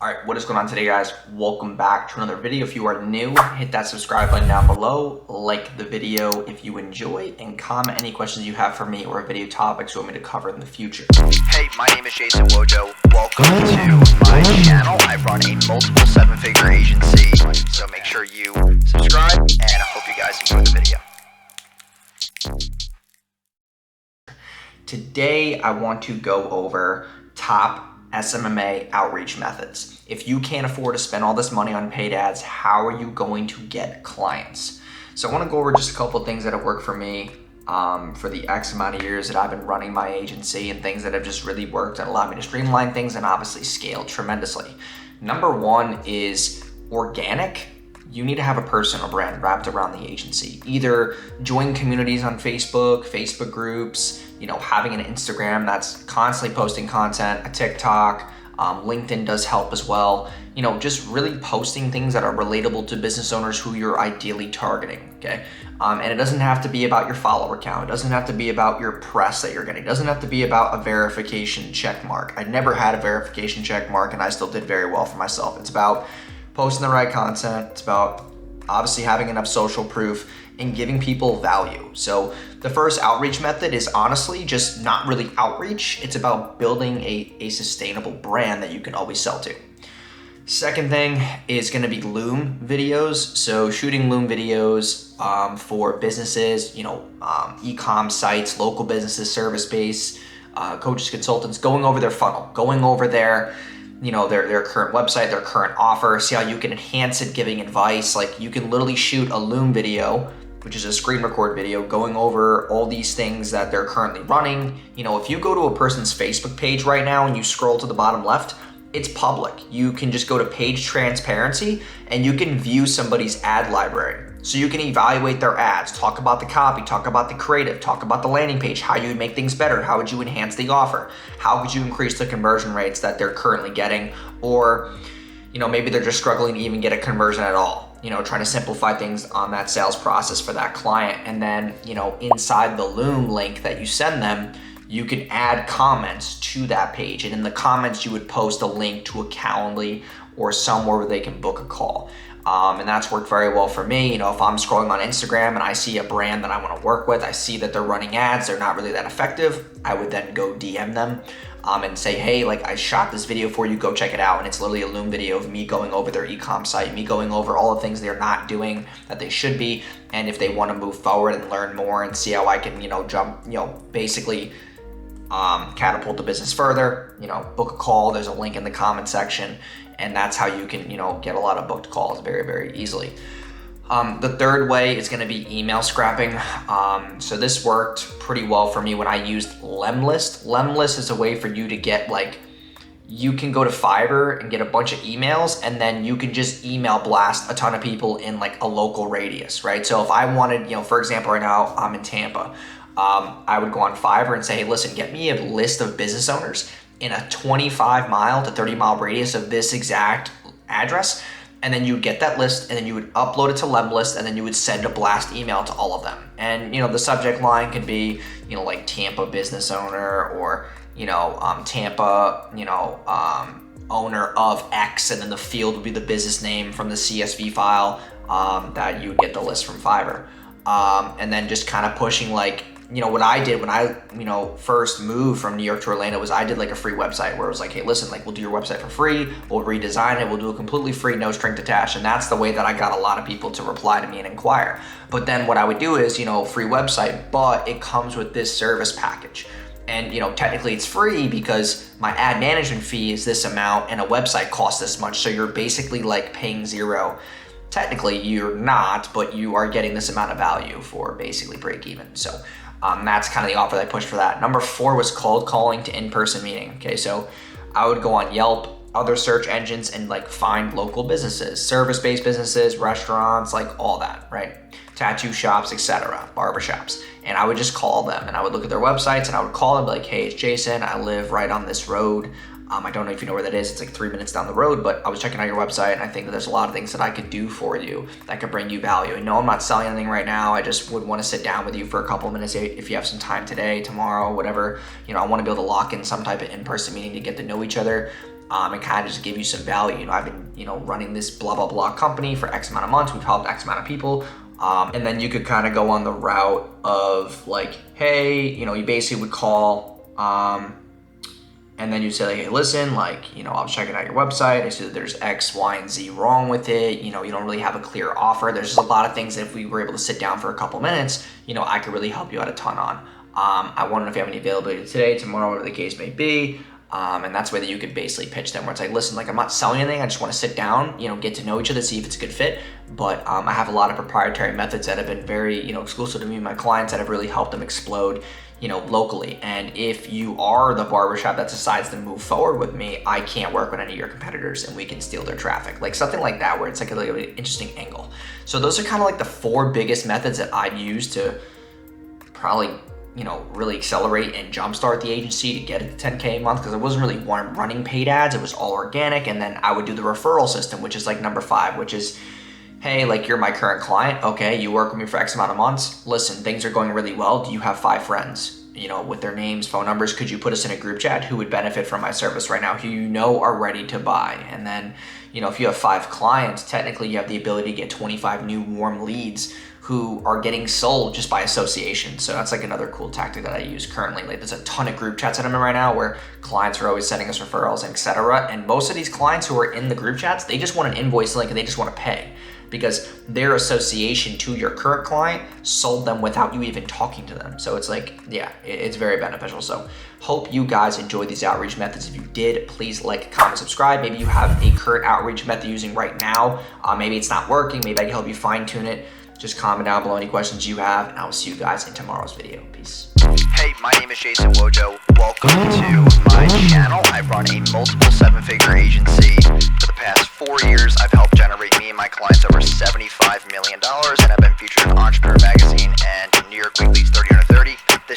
All right, what is going on today, guys? Welcome back to another video. If you are new, hit that subscribe button down below, like the video if you enjoy, and comment any questions you have for me or video topics you want me to cover in the future. Hey, my name is Jason Wojo. Welcome to my channel. I run a multiple seven-figure agency, so make sure you subscribe, and I hope you guys enjoy the video. Today, I want to go over top SMMA outreach methods. If you can't afford to spend all this money on paid ads, how are you going to get clients? So I want to go over just a couple of things that have worked for me for the X amount of years that I've been running my agency, and things that have just really worked and allowed me to streamline things and obviously scale tremendously. Number one is organic. You need to have a personal brand wrapped around the agency. Either join communities on Facebook groups, having an Instagram that's constantly posting content, a TikTok, LinkedIn does help as well. Just really posting things that are relatable to business owners who you're ideally targeting, okay? And it doesn't have to be about your follower count. It doesn't have to be about your press that you're getting. It doesn't have to be about a verification check mark. I never had a verification check mark, and I still did very well for myself. It's about posting the right content. It's about obviously having enough social proof and giving people value. So the first outreach method is honestly just not really outreach. It's about building a sustainable brand that you can always sell to. Second thing is gonna be Loom videos. So shooting Loom videos for businesses, e-com sites, local businesses, service-based, coaches, consultants, going over their funnel, going over their current website, their current offer, see how you can enhance it, giving advice. Like, you can literally shoot a Loom video, which is a screen record video, going over all these things that they're currently running. If you go to a person's Facebook page right now and you scroll to the bottom left, it's public. You can just go to page transparency and you can view somebody's ad library. So you can evaluate their ads, talk about the copy, talk about the creative, talk about the landing page, how you would make things better, how would you enhance the offer, how could you increase the conversion rates that they're currently getting, or maybe they're just struggling to even get a conversion at all, trying to simplify things on that sales process for that client. And then, inside the Loom link that you send them, you can add comments to that page. And in the comments, you would post a link to a Calendly or somewhere where they can book a call. And that's worked very well for me. If I'm scrolling on Instagram and I see a brand that I want to work with, I see that they're running ads, they're not really that effective, I would then go DM them and say, hey, I shot this video for you, go check it out. And it's literally a Loom video of me going over their e-com site, me going over all the things they're not doing that they should be. And if they want to move forward and learn more and see how I can, basically catapult the business further, book a call. There's a link in the comment section. And that's how you can, get a lot of booked calls very, very easily. The third way is gonna be email scrapping. So this worked pretty well for me when I used Lemlist. Lemlist is a way for you to get you can go to Fiverr and get a bunch of emails, and then you can just email blast a ton of people in a local radius, right? So if I wanted, for example, right now I'm in Tampa, I would go on Fiverr and say, hey, listen, get me a list of business owners in a 25 mile to 30 mile radius of this exact address. And then you would get that list, and then you would upload it to Lemlist, and then you would send a blast email to all of them. And the subject line could be, Tampa business owner, or Tampa, owner of X, and then the field would be the business name from the CSV file that you would get the list from Fiverr. And then just kind of pushing what I did when I, first moved from New York to Orlando was I did a free website where it was hey, listen, we'll do your website for free. We'll redesign it. We'll do it completely free, no string attached. And that's the way that I got a lot of people to reply to me and inquire. But then what I would do is, free website, but it comes with this service package. And, technically it's free because my ad management fee is this amount and a website costs this much. So you're basically paying zero. Technically you're not, but you are getting this amount of value for basically break even. So that's kind of the offer that I pushed for that. Number 4 was cold calling to in-person meeting. Okay, so I would go on Yelp, other search engines, and find local businesses, service-based businesses, restaurants, all that, right? Tattoo shops, etc., barbershops. And I would just call them, and I would look at their websites, and I would call them, hey, it's Jason, I live right on this road. I don't know if you know where that is. It's 3 minutes down the road, but I was checking out your website, and I think that there's a lot of things that I could do for you that could bring you value. And no, I'm not selling anything right now. I just would want to sit down with you for a couple of minutes if you have some time today, tomorrow, whatever. I want to be able to lock in some type of in-person meeting to get to know each other. and kind of just give you some value. You know, I've been, you know, running this blah, blah, blah company for X amount of months. We've helped X amount of people. And then you could kind of go on the route of like, hey, you know, you basically would call, and then you say like, hey, listen, like, you know, I was checking out your website. I see that there's X, Y, and Z wrong with it. You know, you don't really have a clear offer. There's just a lot of things that if we were able to sit down for a couple minutes, you know, I could really help you out a ton on. I want to know if you have any availability today, tomorrow, whatever the case may be. And that's where you could basically pitch them where it's like, listen, like I'm not selling anything. I just want to sit down, you know, get to know each other, see if it's a good fit. But I have a lot of proprietary methods that have been very, you know, exclusive to me and my clients that have really helped them explode, you know, locally. And if you are the barbershop that decides to move forward with me, I can't work with any of your competitors and we can steal their traffic. Like something like that where it's like a really interesting angle. So those are kind of like the 4 biggest methods that I've used to probably, you know, really accelerate and jumpstart the agency to get it to 10K a month, because I wasn't really running paid ads. It was all organic. And then I would do the referral system, which is like number 5, which is, hey, like you're my current client. Okay, you work with me for X amount of months. Listen, things are going really well. Do you have 5 friends, you know, with their names, phone numbers? Could you put us in a group chat who would benefit from my service right now, who you know are ready to buy? And then, you know, if you have 5 clients, technically you have the ability to get 25 new warm leads who are getting sold just by association. So that's like another cool tactic that I use currently. Like there's a ton of group chats that I'm in right now where clients are always sending us referrals, etc. And most of these clients who are in the group chats, they just want an invoice link and they just want to pay because their association to your current client sold them without you even talking to them. So it's like, yeah, it's very beneficial. So hope you guys enjoyed these outreach methods. If you did, please like, comment, subscribe. Maybe you have a current outreach method you're using right now. Maybe it's not working. Maybe I can help you fine tune it. Just comment down below any questions you have, and I will see you guys in tomorrow's video. Peace. Hey, my name is Jason Wojo. Welcome to my channel. I run a multiple 7-figure agency. For the past 4 years, I've helped generate me and my clients over $75 million, and I've been featured in Entrepreneur Magazine,